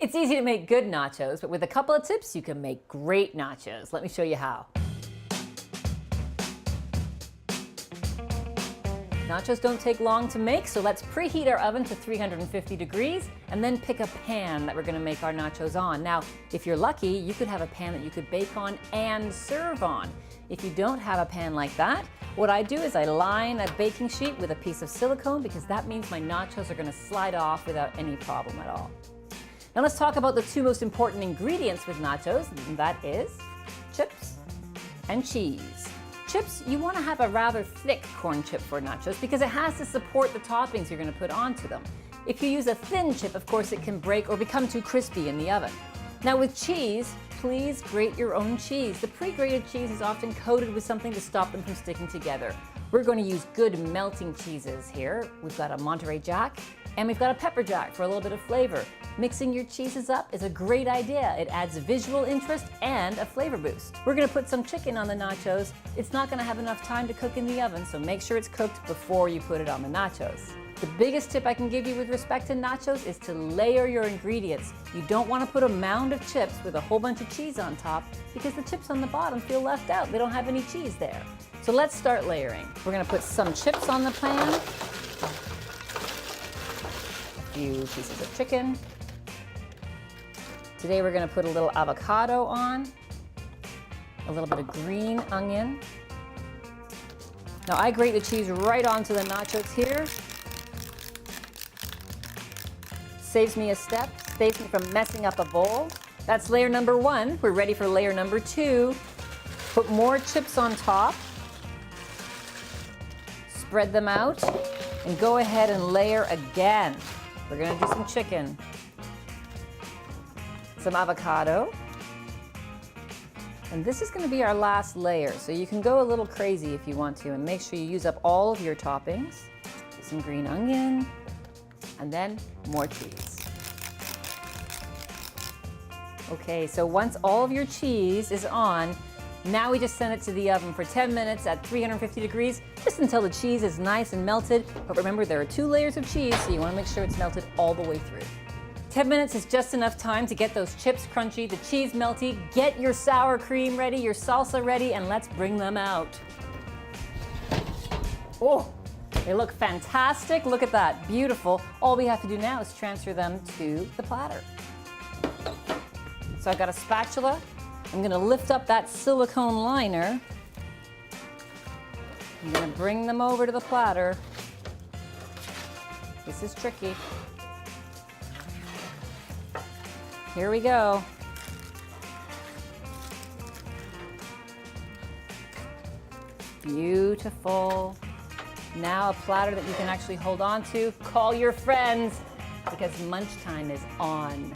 It's easy to make good nachos, but with a couple of tips, you can make great nachos. Let me show you how. Nachos don't take long to make, so let's preheat our oven to 350 degrees and then pick a pan that we're going to make our nachos on. Now, if you're lucky, you could have a pan that you could bake on and serve on. If you don't have a pan like that, what I do is I line a baking sheet with a piece of silicone because that means my nachos are going to slide off without any problem at all. Now let's talk about the two most important ingredients with nachos, and that is chips and cheese. Chips, you want to have a rather thick corn chip for nachos because it has to support the toppings you're going to put onto them. If you use a thin chip, of course, it can break or become too crispy in the oven. Now with cheese, please grate your own cheese. The pre-grated cheese is often coated with something to stop them from sticking together. We're going to use good melting cheeses here. We've got a Monterey Jack and we've got a pepper jack for a little bit of flavor. Mixing your cheeses up is a great idea. It adds visual interest and a flavor boost. We're going to put some chicken on the nachos. It's not going to have enough time to cook in the oven, so make sure it's cooked before you put it on the nachos. The biggest tip I can give you with respect to nachos is to layer your ingredients. You don't want to put a mound of chips with a whole bunch of cheese on top because the chips on the bottom feel left out. They don't have any cheese there. So let's start layering. We're going to put some chips on the pan, a few pieces of chicken. Today we're going to put a little avocado on, a little bit of green onion. Now I grate the cheese right onto the nachos here. Saves me a step, saves me from messing up a bowl. That's layer number one. We're ready for layer number two. Put more chips on top. Spread them out and go ahead and layer again. We're going to do some chicken, some avocado, and this is going to be our last layer. So you can go a little crazy if you want to and make sure you use up all of your toppings. Some green onion, and then more cheese. Okay, so once all of your cheese is on, now we just send it to the oven for 10 minutes at 350 degrees, just until the cheese is nice and melted. But remember, there are 2 layers of cheese, so you want to make sure it's melted all the way through. 10 minutes is just enough time to get those chips crunchy, the cheese melty, get your sour cream ready, your salsa ready, and let's bring them out. Oh, they look fantastic. Look at that, beautiful. All we have to do now is transfer them to the platter. So I've got a spatula. I'm going to lift up that silicone liner. I'm going to bring them over to the platter. This is tricky. Here we go. Beautiful. Now a platter that you can actually hold on to. Call your friends because munch time is on.